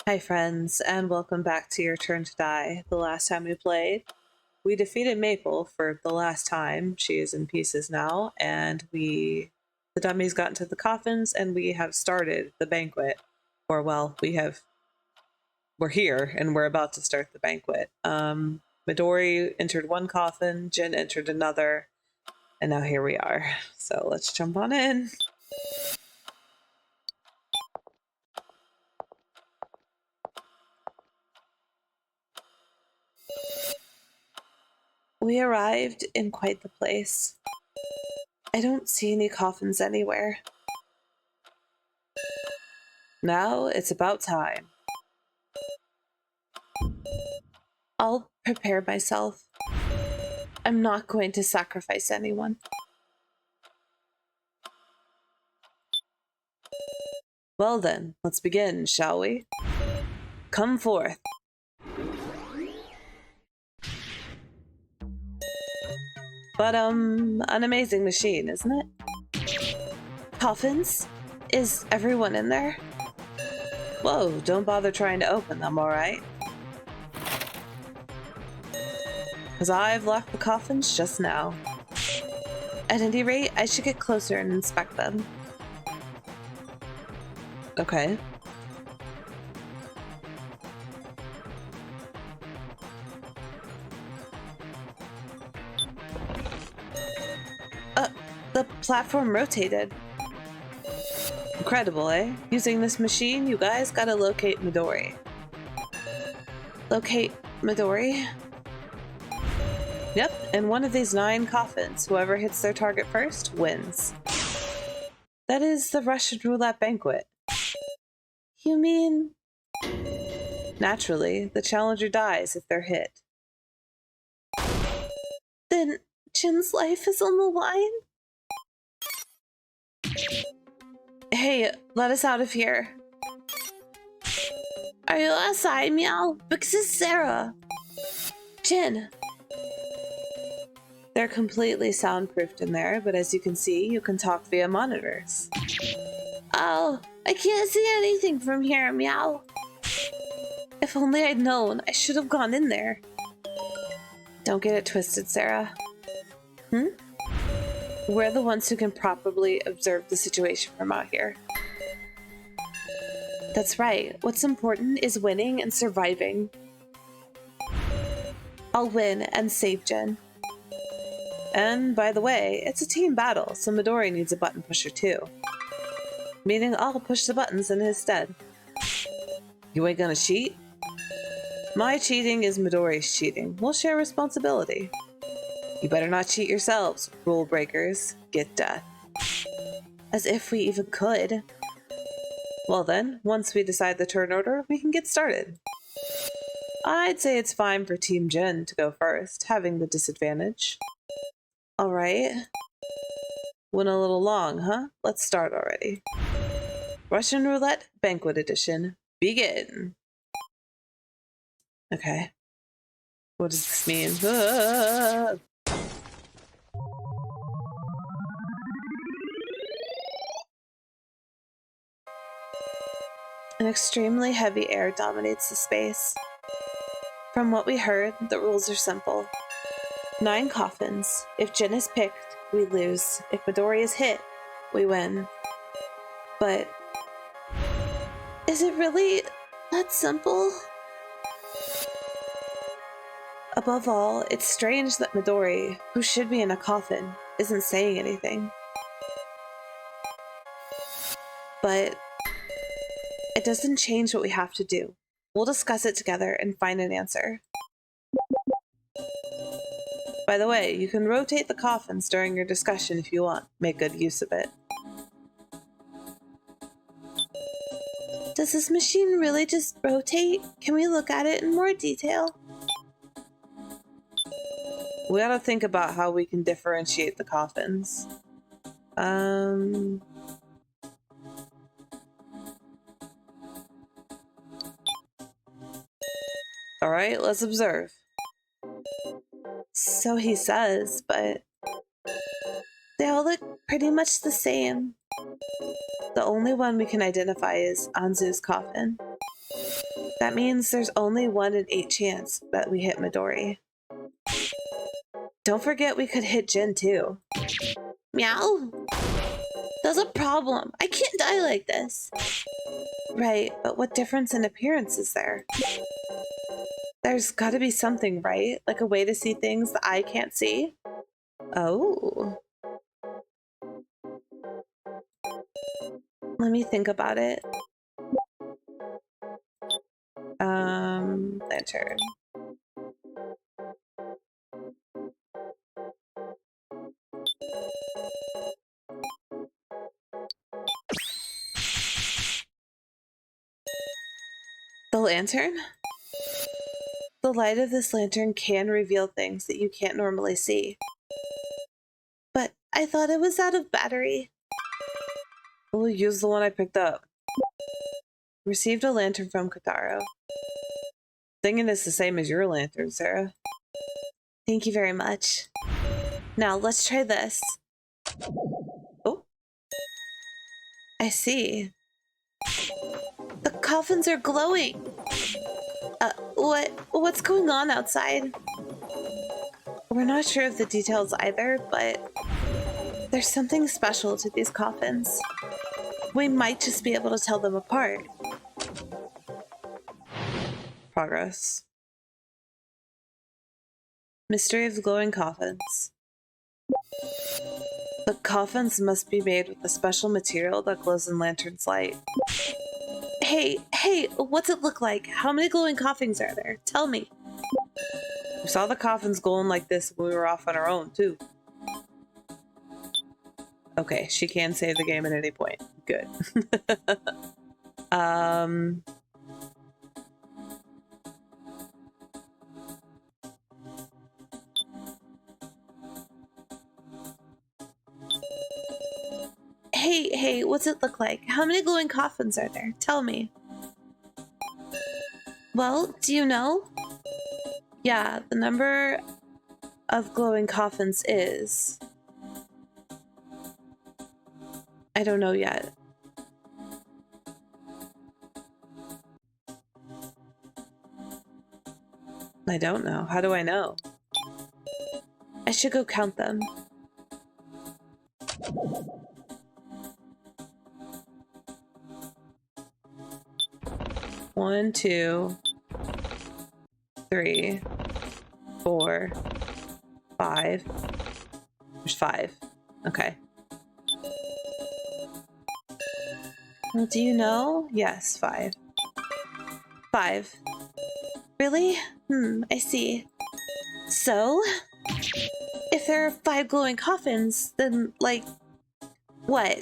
Hi friends, and welcome back to Your Turn to Die. The last time we played, we defeated Maple for the last time. She is in pieces now, and the dummies got into the coffins, and we have started the banquet. Or well, we're here, and we're about to start the banquet. Midori entered one coffin, Jin entered another, and now here we are. So let's jump on in. We arrived in quite the place. I don't see any coffins anywhere. Now it's about time. I'll prepare myself. I'm not going to sacrifice anyone. Well then, let's begin, shall we? Come forth. But, an amazing machine, isn't it? Coffins? Is everyone in there? Whoa, don't bother trying to open them, alright? Because I've left the coffins just now. At any rate, I should get closer and inspect them. Okay. The platform rotated. Incredible, eh? Using this machine, you guys gotta locate Midori. Locate Midori? Yep, in one of these 9 coffins, whoever hits their target first wins. That is the Russian roulette banquet. You mean... Naturally, the challenger dies if they're hit. Then Jin's life is on the line? Hey, let us out of here. Are you outside, Meow? Because it's Sarah. Jin. They're completely soundproofed in there, but as you can see, you can talk via monitors. Oh, I can't see anything from here, Meow. If only I'd known, I should have gone in there. Don't get it twisted, Sarah. We're the ones who can properly observe the situation from out here. That's right. What's important is winning and surviving. I'll win and save Jin. And by the way, it's a team battle, so Midori needs a button pusher too. Meaning I'll push the buttons in his stead. You ain't gonna cheat? My cheating is Midori's cheating. We'll share responsibility. You better not cheat yourselves, rule breakers. Get death. As if we even could. Well then, once we decide the turn order, we can get started. I'd say it's fine for Team Jin to go first, having the disadvantage. Alright. Went a little long, huh? Let's start already. Russian Roulette Banquet Edition. Begin! Okay. What does this mean? Ah! An extremely heavy air dominates the space. From what we heard, the rules are simple. 9 coffins. If Jin is picked, we lose. If Midori is hit, we win. But... is it really that simple? Above all, it's strange that Midori, who should be in a coffin, isn't saying anything. But... it doesn't change what we have to do. We'll discuss it together and find an answer. By the way, you can rotate the coffins during your discussion if you want. Make good use of it. Does this machine really just rotate? Can we look at it in more detail? We gotta think about how we can differentiate the coffins. Alright, let's observe. So he says, but they all look pretty much the same. The only one we can identify is Anzu's coffin. That means there's only 1 in 8 chance that we hit Midori. Don't forget we could hit Jin too. Meow? There's a problem. I can't die like this. Right, but what difference in appearance is there? There's gotta be something, right? Like a way to see things that I can't see? Oh. Let me think about it. Lantern. The lantern? The light of this lantern can reveal things that you can't normally see. But I thought it was out of battery. We'll use the one I picked up. Received a lantern from Kotaro. Thinking it's the same as your lantern, Sarah. Thank you very much. Now let's try this. Oh. I see. The coffins are glowing. What's going on outside? We're not sure of the details either, but there's something special to these coffins. We might just be able to tell them apart. Progress. Mystery of the glowing coffins. The coffins must be made with a special material that glows in lantern's light. Hey, what's it look like? How many glowing coffins are there? Tell me. We saw the coffins glowing like this when we were off on our own, too. Okay, she can save the game at any point. Good. Hey, what's it look like? How many glowing coffins are there? Tell me. Well, do you know? Yeah, the number of glowing coffins is... I don't know yet. I don't know. How do I know? I should go count them. One, 2, 3, 4, 5. There's 5. Okay. Well, do you know? Yes, 5. 5. Really? I see. So, if there are 5 glowing coffins, then, like, what?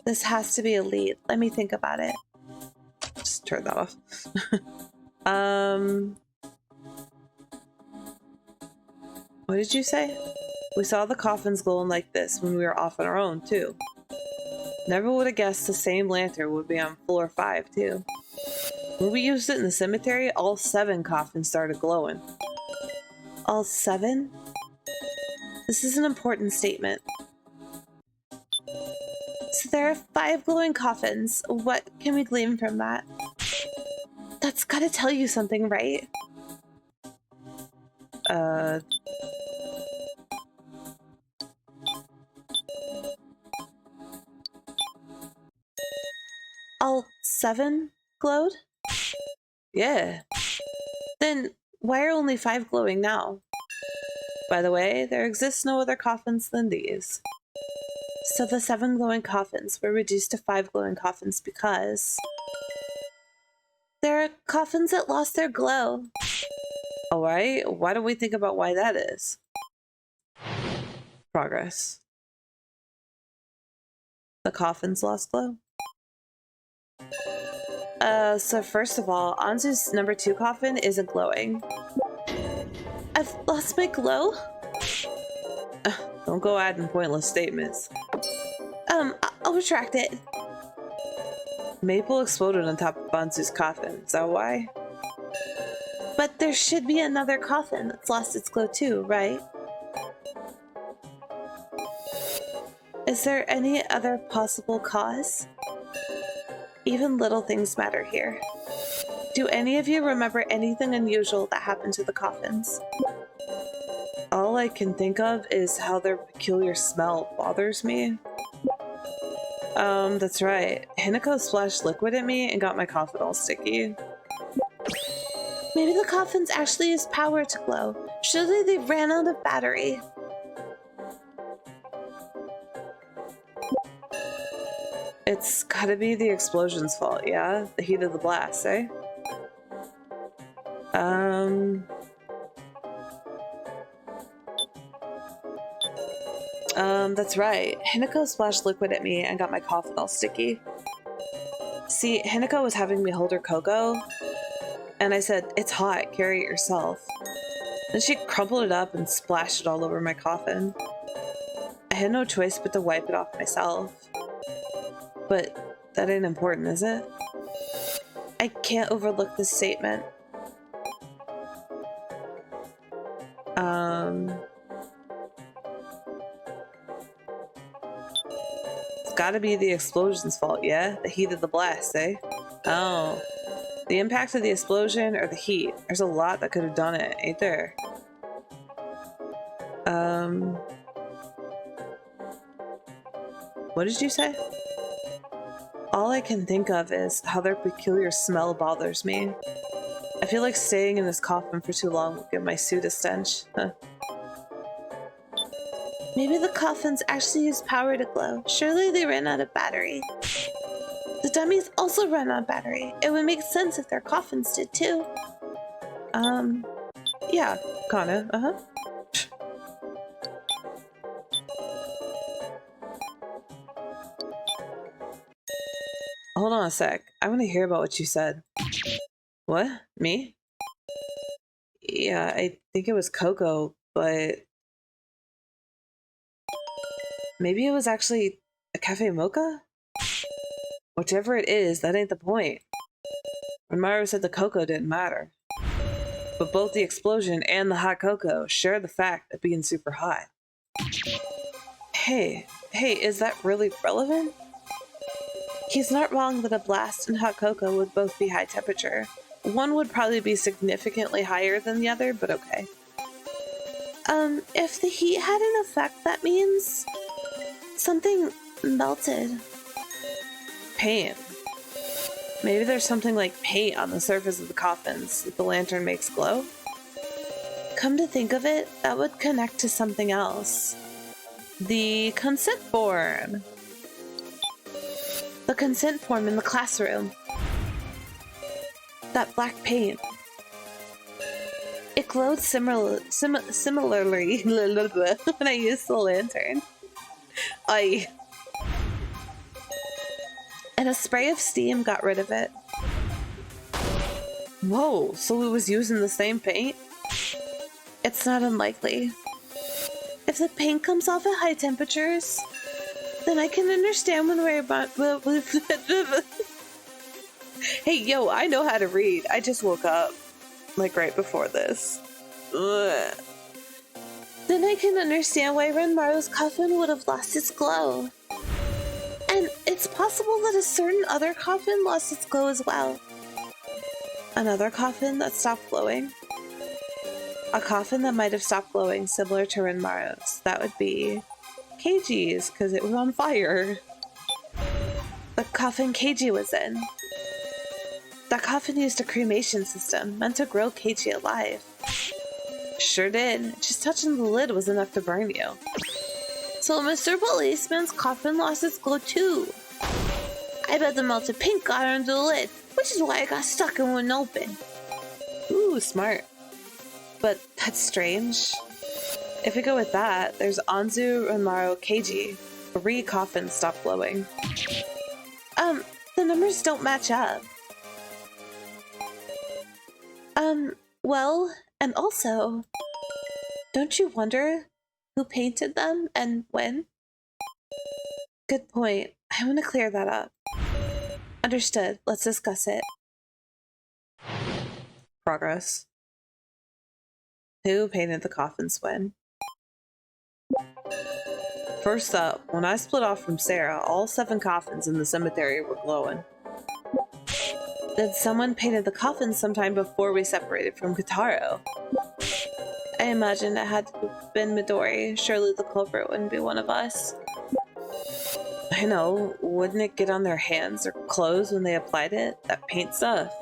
This has to be a lead. Let me think about it. Just turn that off. What did you say? We saw the coffins glowing like this when we were off on our own, too. Never would have guessed the same lantern would be on floor 5, too. When we used it in the cemetery, all 7 coffins started glowing. All 7? This is an important statement. So there are 5 glowing coffins. What can we glean from that? That's gotta tell you something, right? All 7 glowed? Yeah. Then why are only 5 glowing now? By the way, there exists no other coffins than these. So the 7 glowing coffins were reduced to 5 glowing coffins because... there are coffins that lost their glow. Alright, why don't we think about why that is? Progress. The coffins lost glow? So first of all, Anzu's number 2 coffin isn't glowing. I've lost my glow? Don't go adding pointless statements. I'll retract it. Maple exploded on top of Anzu's coffin, is that why? But there should be another coffin that's lost its glow too, right? Is there any other possible cause? Even little things matter here. Do any of you remember anything unusual that happened to the coffins? All I can think of is how their peculiar smell bothers me. That's right. Hinako splashed liquid at me and got my coffin all sticky. Maybe the coffins actually use power to glow. Surely they ran out of battery. It's gotta be the explosion's fault, yeah? The heat of the blast, eh? That's right. Hinako splashed liquid at me and got my coffin all sticky. See, Hinako was having me hold her cocoa, and I said, "It's hot, carry it yourself." Then she crumpled it up and splashed it all over my coffin. I had no choice but to wipe it off myself. But that ain't important, is it? I can't overlook this statement. It's gotta be the explosion's fault, yeah? The heat of the blast, eh? Oh. The impact of the explosion or the heat? There's a lot that could have done it, ain't there? What did you say? All I can think of is how their peculiar smell bothers me. I feel like staying in this coffin for too long will give my suit a stench. Huh. Maybe the coffins actually use power to glow. Surely they ran out of battery. The dummies also run on battery. It would make sense if their coffins did too. Yeah, kinda, Hold on a sec. I want to hear about what you said. What? Me? Yeah, I think it was Coco, but maybe it was actually a cafe mocha? Whichever it is, that ain't the point. Maru said the cocoa didn't matter. But both the explosion and the hot cocoa share the fact of being super hot. Hey, is that really relevant? He's not wrong that a blast and hot cocoa would both be high temperature. One would probably be significantly higher than the other, but okay. If the heat had an effect, that means something melted. Paint. Maybe there's something like paint on the surface of the coffins that the lantern makes glow? Come to think of it, that would connect to something else. The consent form. The consent form in the classroom. That black paint. It glowed similarly when I used the lantern. Aye. And a spray of steam got rid of it. Whoa, so it was using the same paint? It's not unlikely. If the paint comes off at high temperatures, then I can understand when we're about... Hey, yo, I know how to read. I just woke up, like, right before this. Ugh. Then I can understand why Renmaru's coffin would have lost its glow. And it's possible that a certain other coffin lost its glow as well. Another coffin that stopped glowing? A coffin that might have stopped glowing, similar to Renmaru's. That would be Keiji's, because it was on fire. The coffin Keiji was in. That coffin used a cremation system, meant to grow Keiji alive. Sure did. Just touching the lid was enough to burn you. So Mr. Policeman's coffin lost its glow too. I bet the melted paint got under the lid, which is why it got stuck and wouldn't open. Ooh, smart. But that's strange. If we go with that, there's Anzu, Renmaru, Keiji. 3 coffins stopped glowing. The numbers don't match up. Well, and also, don't you wonder who painted them and when? Good point. I want to clear that up. Understood. Let's discuss it. Progress. Who painted the coffins when? First up, when I split off from Sarah, all 7 coffins in the cemetery were glowing. That someone painted the coffin sometime before we separated from Kotaro. I imagined it had to have been Midori. Surely the culprit wouldn't be one of us. I know. Wouldn't it get on their hands or clothes when they applied it? That paint stuff.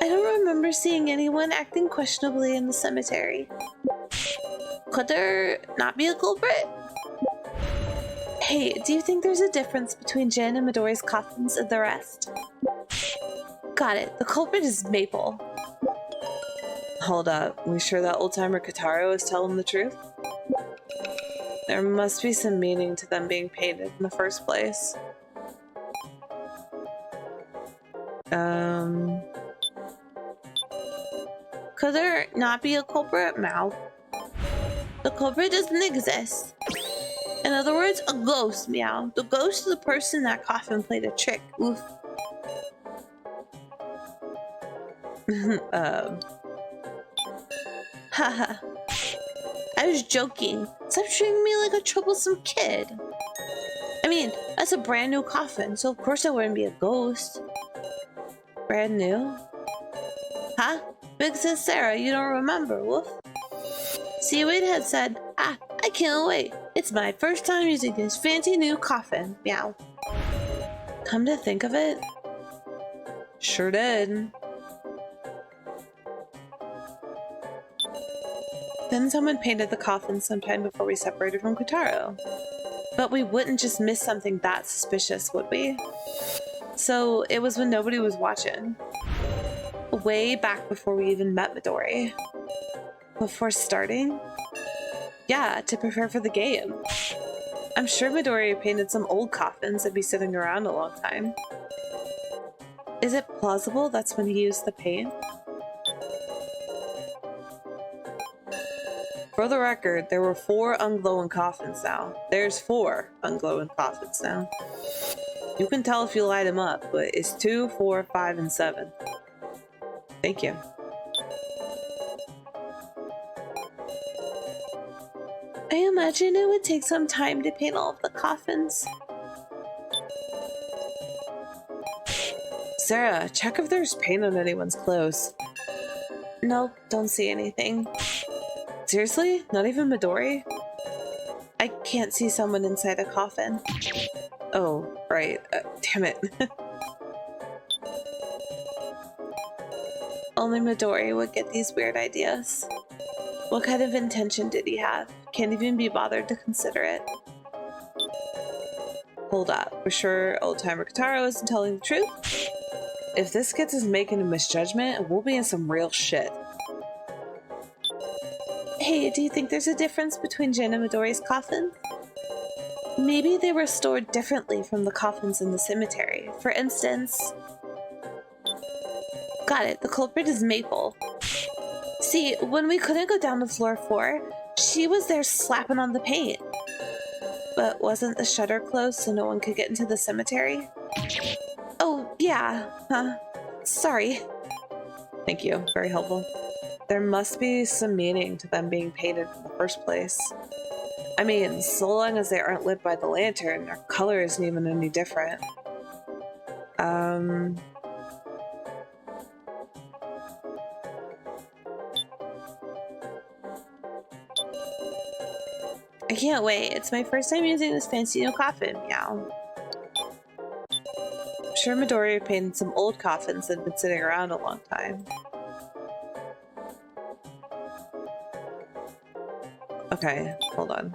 I don't remember seeing anyone acting questionably in the cemetery. Could there not be a culprit? Hey, do you think there's a difference between Jin and Midori's coffins and the rest? Got it. The culprit is Maple. Hold up. We sure that old-timer Kotaro is telling the truth? There must be some meaning to them being painted in the first place. Could there not be a culprit? Meow. The culprit doesn't exist. In other words, a ghost. Meow. The ghost of the person that coffin played a trick. Oof. Haha. I was joking. Stop treating me like a troublesome kid. I mean, that's a brand new coffin, so of course it wouldn't be a ghost. Brand new? Huh? Big sis Sarah, you don't remember, woof? Seaweed had said, I can't wait. It's my first time using this fancy new coffin. Meow. Come to think of it, sure did. Then someone painted the coffin sometime before we separated from Kotaro. But we wouldn't just miss something that suspicious, would we? So it was when nobody was watching. Way back before we even met Midori. Before starting? Yeah, to prepare for the game. I'm sure Midori painted some old coffins that'd be sitting around a long time. Is it plausible that's when he used the paint? For the record, there were 4 unglowing coffins now. There's 4 unglowing coffins now. You can tell if you light them up, but it's 2, 4, 5, and 7. Thank you. I imagine it would take some time to paint all of the coffins. Sarah, check if there's paint on anyone's clothes. Nope, don't see anything. Seriously? Not even Midori? I can't see someone inside a coffin. Oh, right. Damn it. Only Midori would get these weird ideas. What kind of intention did he have? Can't even be bothered to consider it. Hold up. We're sure old-timer Kotaro isn't telling the truth? If this gets us making a misjudgment, we'll be in some real shit. Hey, do you think there's a difference between Jin and Midori's coffins? Maybe they were stored differently from the coffins in the cemetery. For instance... Got it, the culprit is Maple. See, when we couldn't go down to floor 4, she was there slapping on the paint. But wasn't the shutter closed so no one could get into the cemetery? Oh, yeah. Sorry. Thank you, very helpful. There must be some meaning to them being painted in the first place. I mean, so long as they aren't lit by the lantern, their color isn't even any different. I can't wait. It's my first time using this fancy new coffin. Meow. I'm sure Midori painted some old coffins that had been sitting around a long time. Okay, hold on.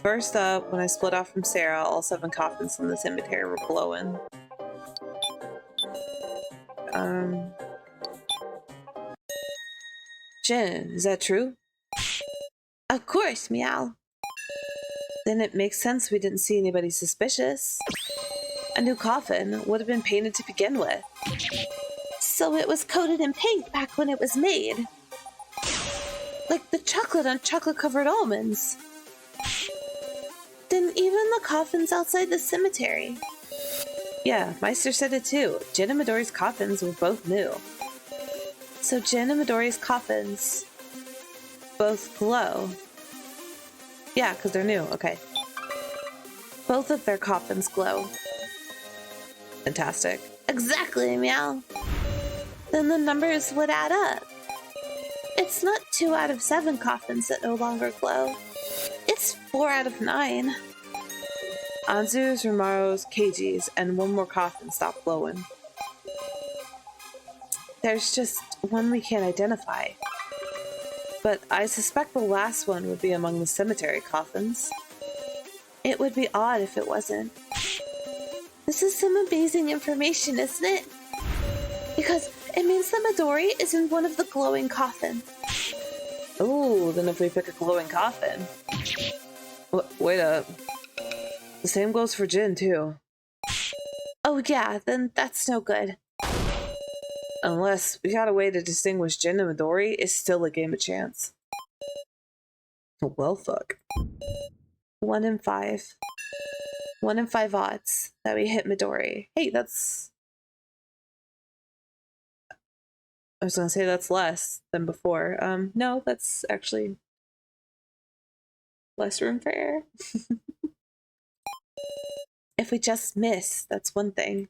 First up, when I split off from Sarah, all 7 coffins in the cemetery were glowing. Jin, is that true? Of course, meow. Then it makes sense we didn't see anybody suspicious. A new coffin would have been painted to begin with. So it was coated in paint back when it was made. Like the chocolate on chocolate-covered almonds. Then even the coffins outside the cemetery. Yeah, Meister said it too. Jin and Midori's coffins were both new. So Jin and Midori's coffins both glow. Yeah, because they're new. Okay. Both of their coffins glow. Fantastic. Exactly, meow. Then the numbers would add up. It's not 2 out of 7 coffins that no longer glow. It's 4 out of 9. Anzu's, Romaro's, Keiji's, and one more coffin stopped glowing. There's just one we can't identify. But I suspect the last one would be among the cemetery coffins. It would be odd if it wasn't. This is some amazing information, isn't it? Because it means that Midori is in one of the glowing coffins. Oh, then if we pick a glowing coffin... Wait up. The same goes for Jin, too. Oh yeah, then that's no good. Unless we got a way to distinguish Jin and Midori, it's still a game of chance. Well, fuck. 1 in 5. 1 in 5 odds that we hit Midori. Hey, that's... I was gonna say that's less than before. No, that's actually less room for error. If we just miss, that's one thing.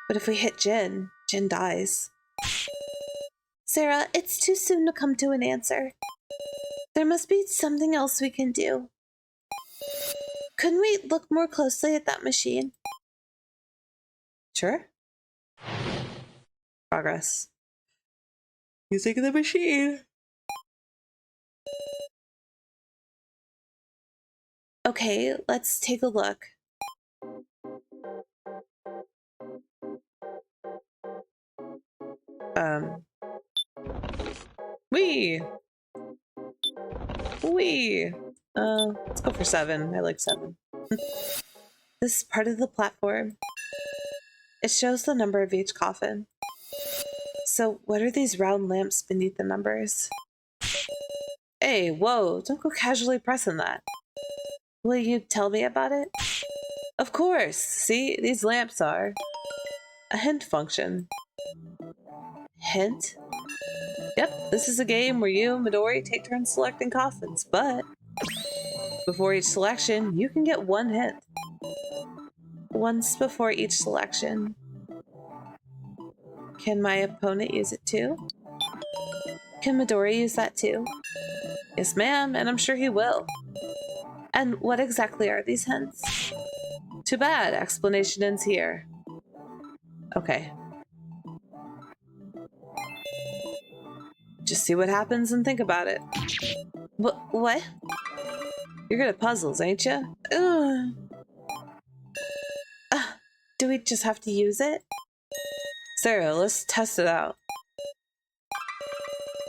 But if we hit Jin, Jin dies. Sarah, it's too soon to come to an answer. There must be something else we can do. Couldn't we look more closely at that machine? Sure. Progress. Using the machine. Okay, let's take a look. Wee! Let's go for 7. I like 7. This is part of the platform. It shows the number of each coffin. So what are these round lamps beneath the numbers? Hey, whoa, don't go casually pressing that. Will you tell me about it? Of course! See, these lamps are a hint function. Hint? Yep, this is a game where you and Midori take turns selecting coffins, but before each selection, you can get 1 hint. Once before each selection. Can my opponent use it too? Can Midori use that too? Yes, ma'am, and I'm sure he will. And what exactly are these hints? Too bad, explanation ends here. Okay. Just see what happens and think about it. What? You're good at puzzles, ain't you? Do we just have to use it? Sarah, let's test it out.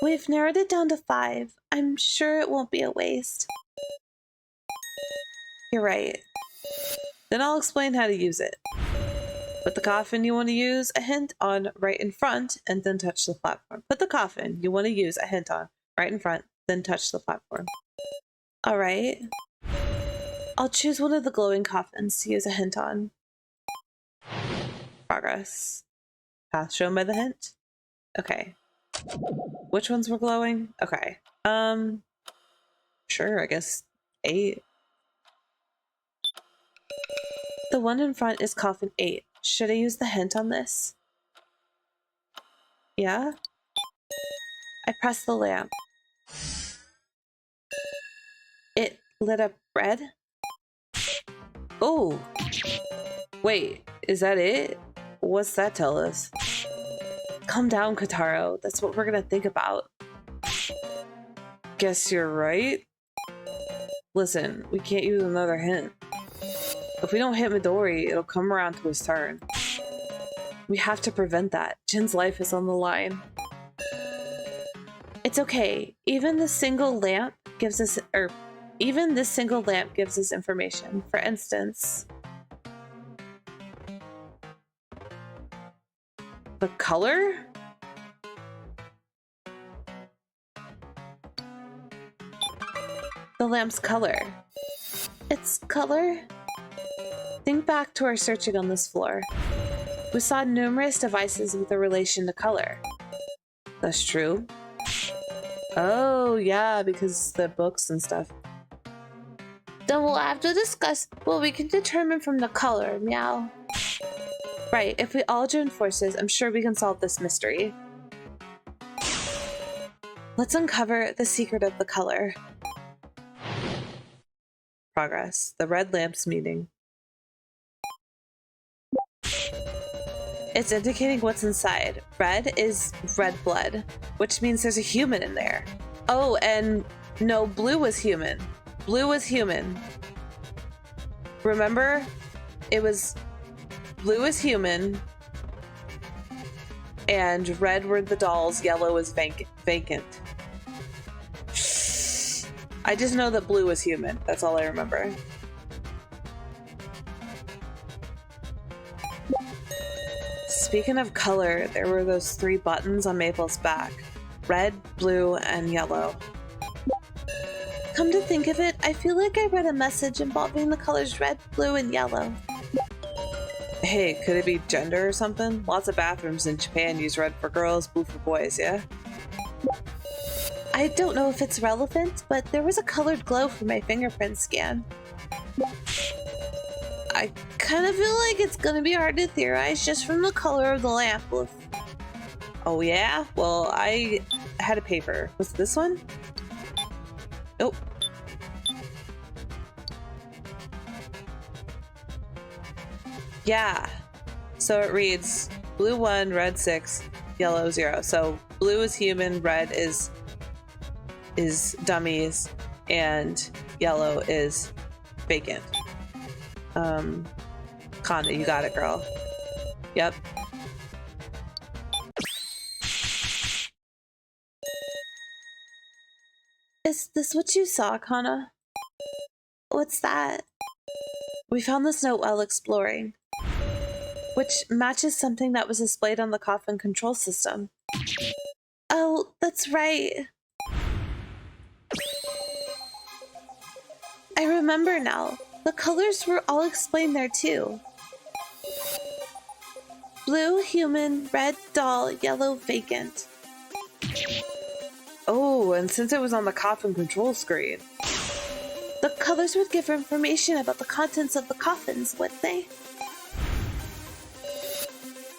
We've narrowed it down to 5. I'm sure it won't be a waste. You're right. Then I'll explain how to use it. Put the coffin you want to use a hint on right in front, and then touch the platform. Put the coffin you want to use a hint on right in front, then touch the platform. Alright. I'll choose one of the glowing coffins to use a hint on. Progress. Path shown by the hint? Okay. Which ones were glowing? Okay. Sure, I guess 8. The one in front is coffin 8. Should I use the hint on this? Yeah? I press the lamp. It lit up red? Oh! Wait, is that it? What's that tell us? Calm down, Kotaro. That's what we're gonna think about. Guess you're right? Listen, we can't use another hint. If we don't hit Midori, it'll come around to his turn. We have to prevent that. Jin's life is on the line. It's okay. Even this single lamp gives us information. For instance, the color? The lamp's color. Its color? Think back to our searching on this floor. We saw numerous devices with a relation to color. That's true. Oh, yeah, because the books and stuff. Then we'll have to discuss what we can determine from the color, meow. Right, if we all join forces, I'm sure we can solve this mystery. Let's uncover the secret of the color. Progress. The red lamp's meeting. It's indicating what's inside. Red is red blood, which means there's a human in there. Oh, and no, blue was human. Blue was human. Remember? It was blue is human, and red were the dolls, yellow is vacant. I just know that blue was human. That's all I remember. Speaking of color, there were those 3 buttons on Maple's back. Red, blue, and yellow. Come to think of it, I feel like I read a message involving the colors red, blue, and yellow. Hey, could it be gender or something? Lots of bathrooms in Japan use red for girls, blue for boys, yeah? I don't know if it's relevant, but there was a colored glow for my fingerprint scan. I kind of feel like it's gonna be hard to theorize just from the color of the lamp. Oh yeah? Well, I had a paper. Was it this one? Nope. Yeah. So it reads blue 1, red 6, yellow 0. So blue is human, red is dummies, and yellow is vacant. Conda, you got it, girl. Yep. Is this what you saw, Kana? What's that? We found this note while exploring, which matches something that was displayed on the coffin control system. Oh, that's right. I remember now. The colors were all explained there too. Blue, human, red, doll, yellow, vacant. Oh, and since it was on the coffin control screen. The colors would give information about the contents of the coffins, wouldn't they?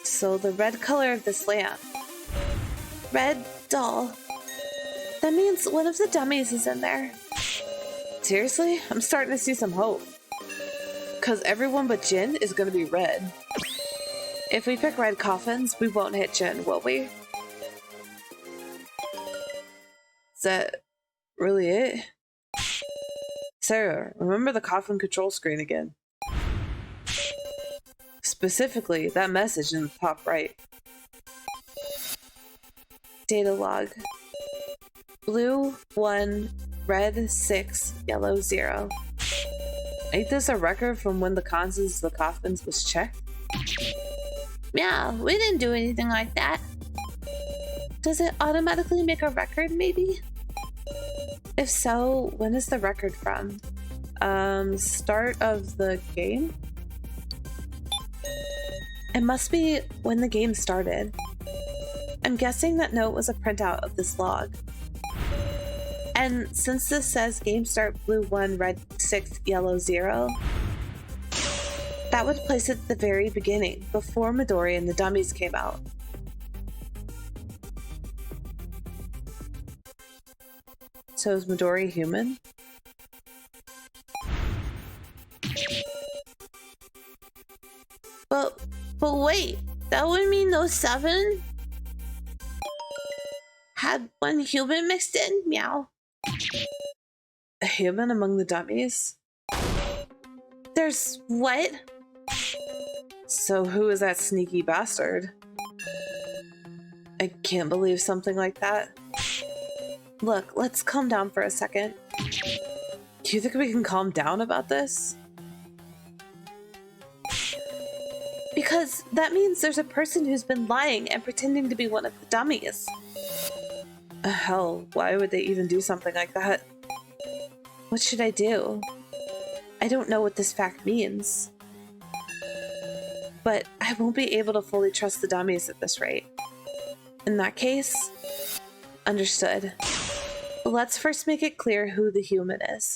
So the red color of this lamp. Red, doll. That means one of the dummies is in there. Seriously? I'm starting to see some hope. Because everyone but Jin is going to be red. If we pick red coffins, we won't hit Jin, will we? Is that really it? Sarah, remember the coffin control screen again. Specifically, that message in the top right. Data log. Blue 1, red 6, yellow 0. Ain't this a record from when the contents of the coffins was checked? Yeah, we didn't do anything like that. Does it automatically make a record, maybe? If so, when is the record from? Start of the game? It must be when the game started. I'm guessing that note was a printout of this log. And since this says game start blue 1, red 6, yellow 0, that would place it at the very beginning, before Midori and the dummies came out. So is Midori human? But wait, that would mean those 7 had one human mixed in? Meow. A human among the dummies? There's what? So who is that sneaky bastard? I can't believe something like that. Look, let's calm down for a second. Do you think we can calm down about this? Because that means there's a person who's been lying and pretending to be one of the dummies. Hell, why would they even do something like that? What should I do? I don't know what this fact means. But I won't be able to fully trust the dummies at this rate. In that case, understood. But let's first make it clear who the human is.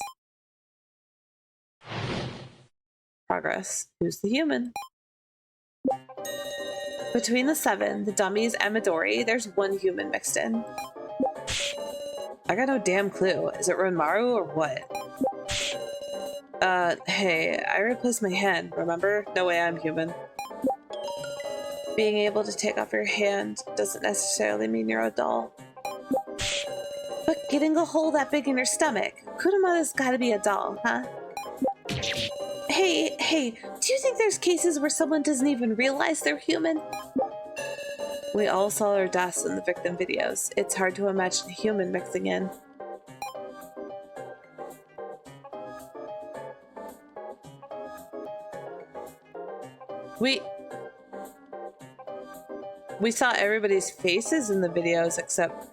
Progress. Who's the human? Between the 7, the dummies, and Midori, there's 1 human mixed in. I got no damn clue. Is it Renmaru or what? Hey, I replaced my hand, remember? No way I'm human. Being able to take off your hand doesn't necessarily mean you're a doll. But getting a hole that big in your stomach, Kurumada's gotta be a doll, huh? Hey, do you think there's cases where someone doesn't even realize they're human? We all saw our deaths in the victim videos. It's hard to imagine a human mixing in. We saw everybody's faces in the videos except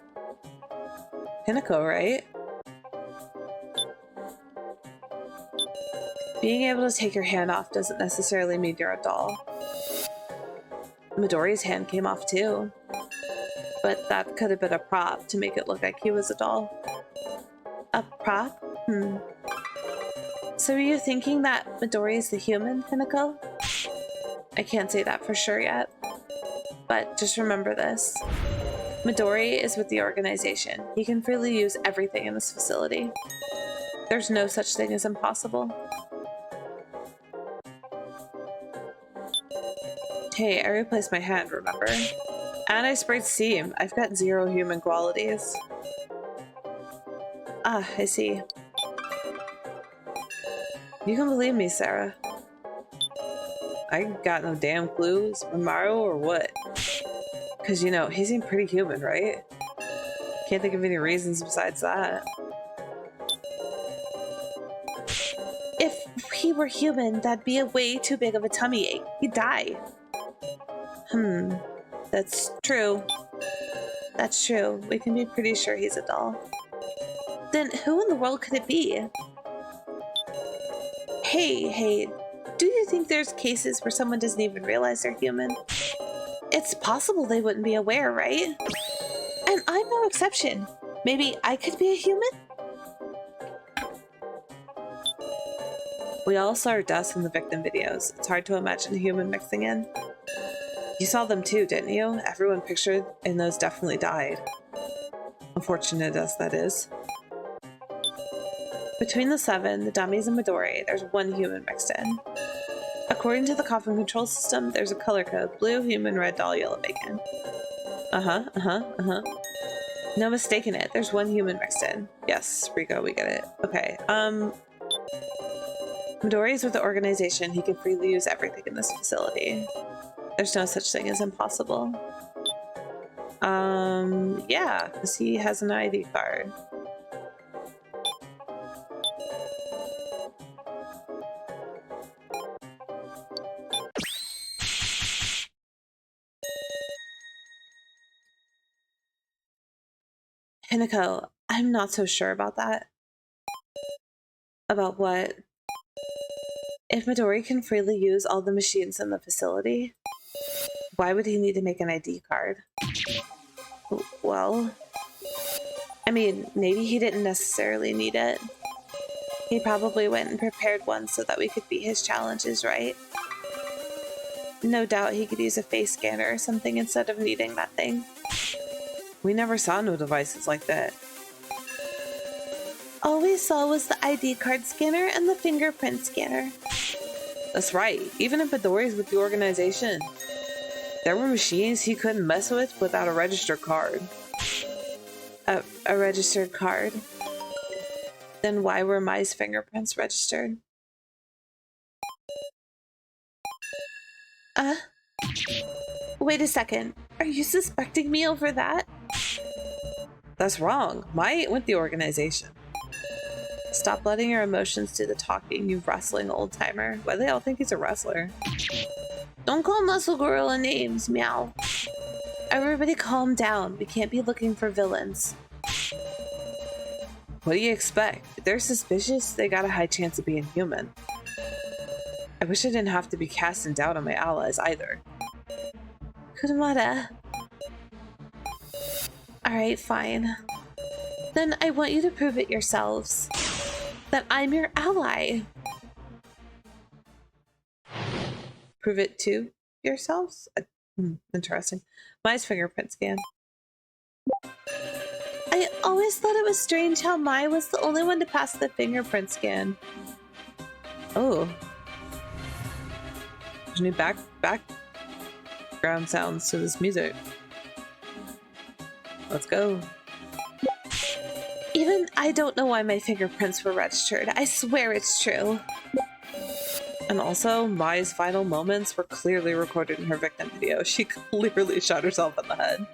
Hinako, right? Being able to take your hand off doesn't necessarily mean you're a doll. Midori's hand came off too. But that could have been a prop to make it look like he was a doll. A prop? So are you thinking that Midori is the human, Hinako? I can't say that for sure yet. But just remember this. Midori is with the organization. He can freely use everything in this facility. There's no such thing as impossible. Hey, I replaced my hand, remember? And I sprayed steam. I've got 0 human qualities. Ah, I see. You can believe me, Sarah. I got no damn clues. Renmaru or what? Because, you know, he seemed pretty human, right? Can't think of any reasons besides that. If he were human, that'd be a way too big of a tummy ache. He'd die. That's true. That's true. We can be pretty sure he's a doll. Then who in the world could it be? Hey, do you think there's cases where someone doesn't even realize they're human? It's possible they wouldn't be aware, right? And I'm no exception. Maybe I could be a human? We all saw our deaths in the victim videos. It's hard to imagine a human mixing in. You saw them too, didn't you? Everyone pictured in those definitely died. Unfortunate as that is. Between the 7, the dummies, and Midori, there's 1 human mixed in. According to the coffin control system, there's a color code: blue, human, red doll, yellow bacon. No mistaking it. There's 1 human mixed in. Yes, Rico, we get it. Okay, Midori's with the organization. He can freely use everything in this facility. There's no such thing as impossible. Yeah, because he has an ID card. Hinako, I'm not so sure about that. About what? If Midori can freely use all the machines in the facility, why would he need to make an ID card? Well, I mean, maybe he didn't necessarily need it. He probably went and prepared one so that we could beat his challenges, right? No doubt he could use a face scanner or something instead of needing that thing. We never saw no devices like that. All we saw was the ID card scanner and the fingerprint scanner. That's right. Even if Midori's with the organization, there were machines he couldn't mess with without a registered card. A registered card? Then why were Mai's fingerprints registered? Wait a second. Are you suspecting me over that? That's wrong. Mai ain't with the organization. Stop letting your emotions do the talking, you wrestling old-timer. Why do they all think he's a wrestler? Don't call Muscle Gorilla names, meow. Everybody calm down. We can't be looking for villains. What do you expect? If they're suspicious, they got a high chance of being human. I wish I didn't have to be casting doubt on my allies either. Kurumada. Alright, fine. Then I want you to prove it yourselves. That I'm your ally. Prove it to yourselves? Interesting. Mai's fingerprint scan. I always thought it was strange how Mai was the only one to pass the fingerprint scan. Oh. There's new background sounds to this music. Let's go. Even I don't know why my fingerprints were registered. I swear it's true. And also, Mai's final moments were clearly recorded in her victim video. She clearly shot herself in the head.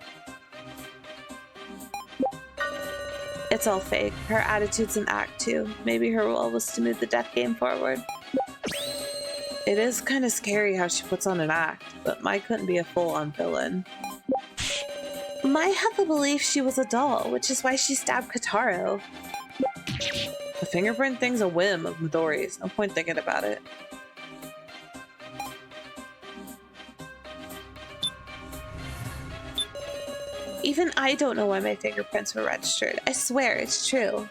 It's all fake. Her attitude's an act too. Maybe her role was to move the death game forward. It is kind of scary how she puts on an act, but Mai couldn't be a full-on villain. Mai had the belief she was a doll, which is why she stabbed Kotaro. The fingerprint thing's a whim of Midori's. No point thinking about it. Even I don't know why my fingerprints were registered. I swear it's true.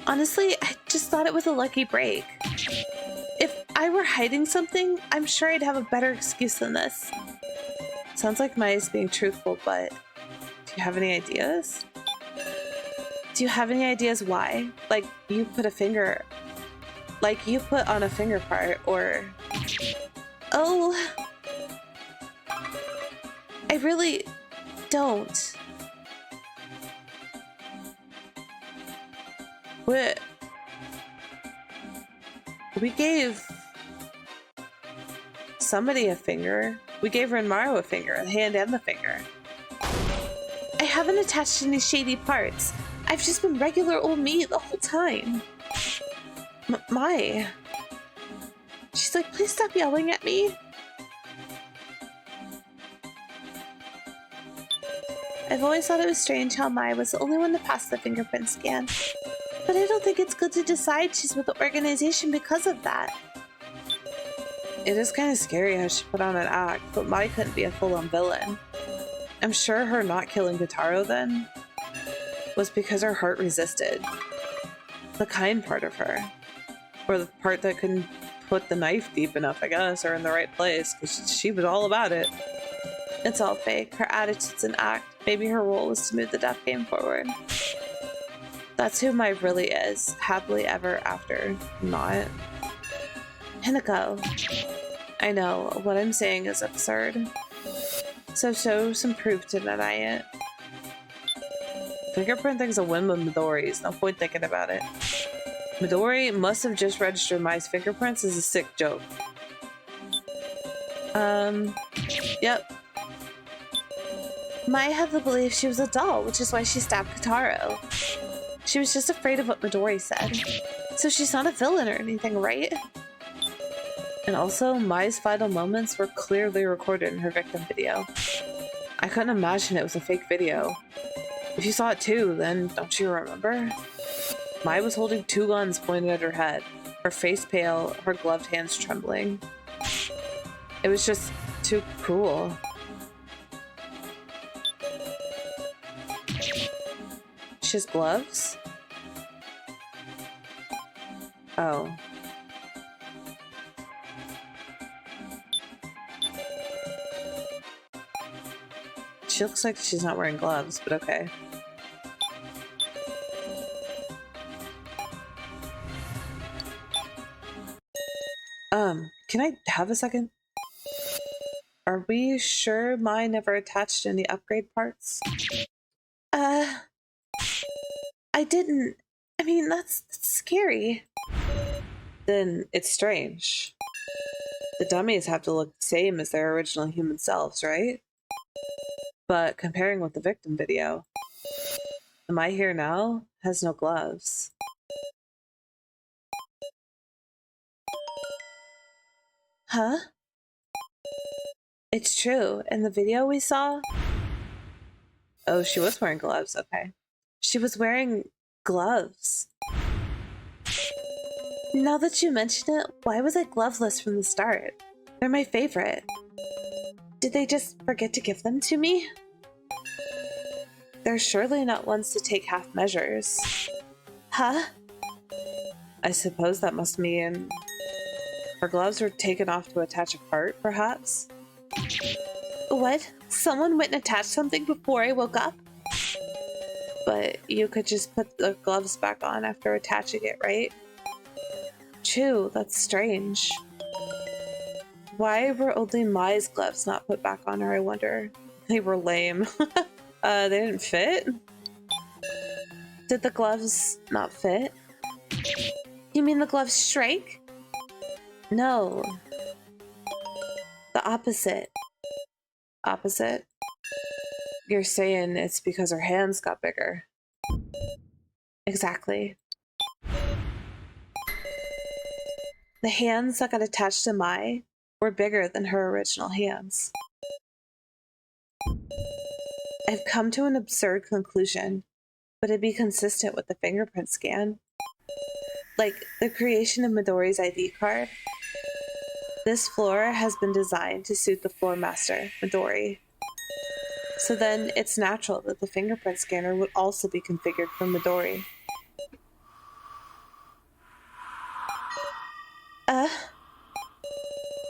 Honestly, I just thought it was a lucky break. If I were hiding something, I'm sure I'd have a better excuse than this. Sounds like Mai's being truthful, but do you have any ideas? Do you have any ideas why? Like you put on a finger part, or... Oh... I really don't. What? We gave somebody a finger. We gave Renmaru a finger, a hand and the finger. I haven't attached any shady parts. I've just been regular old me the whole time. Mai. She's like, please stop yelling at me. I've always thought it was strange how Mai was the only one to pass the fingerprint scan. But I don't think it's good to decide she's with the organization because of that. It is kind of scary how she put on an act, but Mai couldn't be a full-on villain. I'm sure her not killing Kotaro then was because her heart resisted. The kind part of her. Or the part that couldn't put the knife deep enough, I guess, or in the right place, because she was all about it. It's all fake. Her attitude's an act. Maybe her role was to move the death game forward. That's who Mai really is. Happily ever after. Not. Hinako. I know, what I'm saying is absurd. So show some proof to deny it. Fingerprint thing's a whim of Midori's. No point thinking about it. Midori must have just registered Mai's fingerprints as a sick joke. Yep. Mai had the belief she was a doll, which is why she stabbed Kotaro. She was just afraid of what Midori said. So she's not a villain or anything, right? And also, Mai's final moments were clearly recorded in her victim video. I couldn't imagine it was a fake video. If you saw it too, then don't you remember? Mai was holding two guns pointed at her head, her face pale, her gloved hands trembling. It was just too cruel. She has gloves? Oh. She looks like she's not wearing gloves, but okay. Can I have a second? Are we sure Mai never attached any upgrade parts? I didn't. I mean, that's scary. Then it's strange. The dummies have to look the same as their original human selves, right? But comparing with the victim video, the Mai here now has no gloves. Huh? It's true. In the video we saw... Oh, she was wearing gloves. Okay. She was wearing gloves. Now that you mention it, why was I gloveless from the start? They're my favorite. Did they just forget to give them to me? They're surely not ones to take half measures. Huh? I suppose that must mean Her gloves were taken off to attach a part, perhaps? What? Someone went and attached something before I woke up? But you could just put the gloves back on after attaching it, right? True, that's strange. Why were only Mai's gloves not put back on her, I wonder? They were lame. They didn't fit? Did the gloves not fit? You mean the gloves shrank? No. The opposite. Opposite? You're saying it's because her hands got bigger. Exactly. The hands that got attached to Mai were bigger than her original hands. I've come to an absurd conclusion. Would it be consistent with the fingerprint scan? Like the creation of Midori's ID card? This floor has been designed to suit the floor master, Midori. So then it's natural that the fingerprint scanner would also be configured for Midori.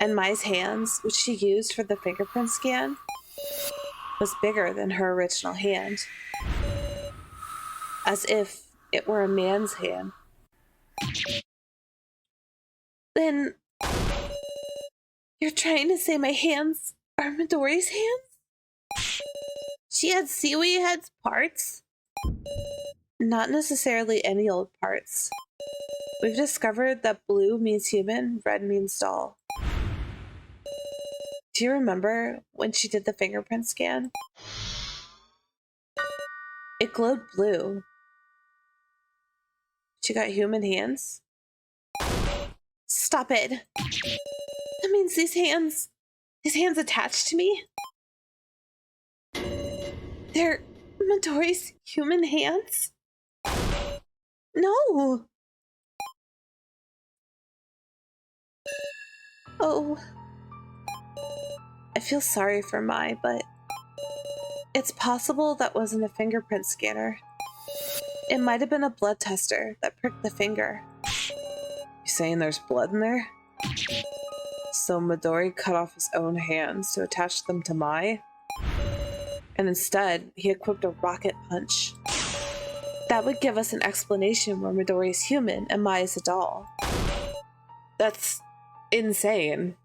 And Mai's hands, which she used for the fingerprint scan, was bigger than her original hand. As if it were a man's hand. Then you're trying to say my hands are Midori's hands? She had Seaweed Head's parts? Not necessarily any old parts. We've discovered that blue means human, red means doll. Do you remember when she did the fingerprint scan? It glowed blue. She got human hands? Stop it. That means these hands attached to me? They're Midori's human hands? No! Oh. I feel sorry for Mai, but it's possible that wasn't a fingerprint scanner. It might have been a blood tester that pricked the finger. You saying there's blood in there? So Midori cut off his own hands to attach them to Mai? And instead, he equipped a rocket punch. That would give us an explanation where Midori is human and Mai is a doll. That's insane.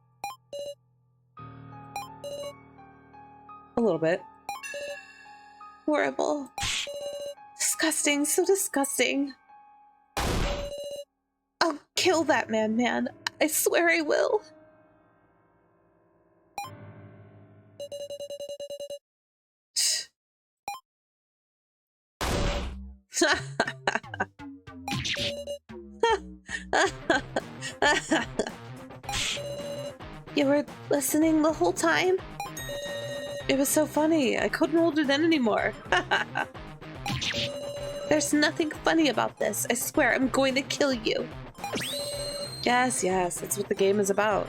A little bit. Horrible. Disgusting, so disgusting. I'll kill that man. I swear I will. You were listening the whole time? It was so funny. I couldn't hold it in anymore. There's nothing funny about this. I swear I'm going to kill you. Yes, that's what the game is about.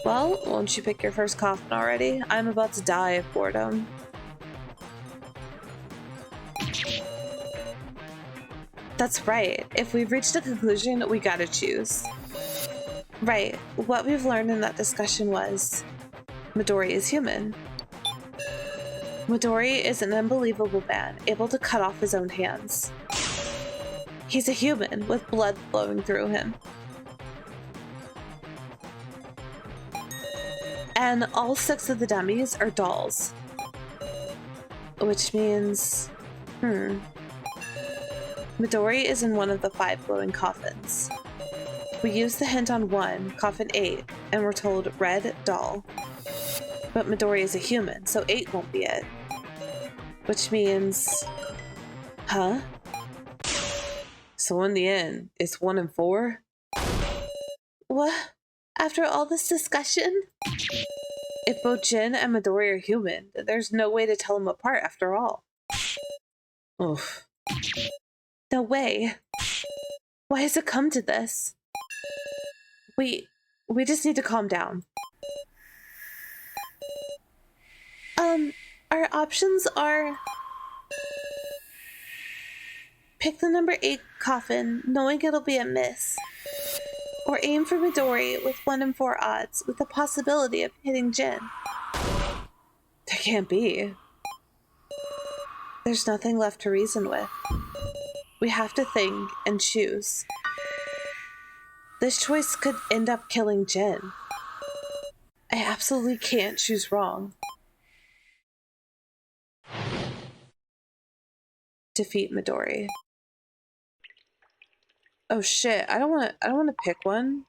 Well, won't you pick your first coffin already? I'm about to die of boredom. That's right. If we've reached a conclusion, we gotta choose. Right. What we've learned in that discussion was Midori is human. Midori is an unbelievable man, able to cut off his own hands. He's a human with blood flowing through him. And all 6 of the dummies are dolls. Which means... Midori is in one of the 5 glowing coffins. We use the hint on 1, coffin 8, and we're told red doll. But Midori is a human, so 8 won't be it. Which means... Huh? So in the end, it's 1 and 4? What? After all this discussion? If both Jin and Midori are human, then there's no way to tell them apart after all. Oof. No way. Why has it come to this? We just need to calm down. Our options are... Pick the number 8 coffin, knowing it'll be a miss. Or aim for Midori with 1 in 4 odds, with the possibility of hitting Jin. There can't be. There's nothing left to reason with. We have to think and choose. This choice could end up killing Jin. I absolutely can't choose wrong. Defeat Midori. Oh shit, I don't want to pick one.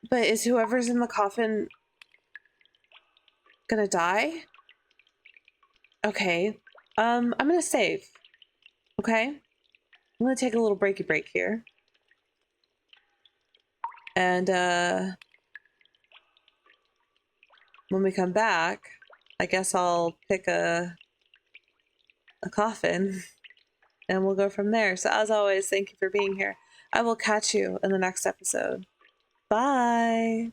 But is whoever's in the coffin gonna die? Okay. I'm gonna save. Okay? I'm gonna take a little breaky break here. And when we come back, I guess I'll pick a coffin and we'll go from there. So as always, thank you for being here. I will catch you in the next episode. Bye.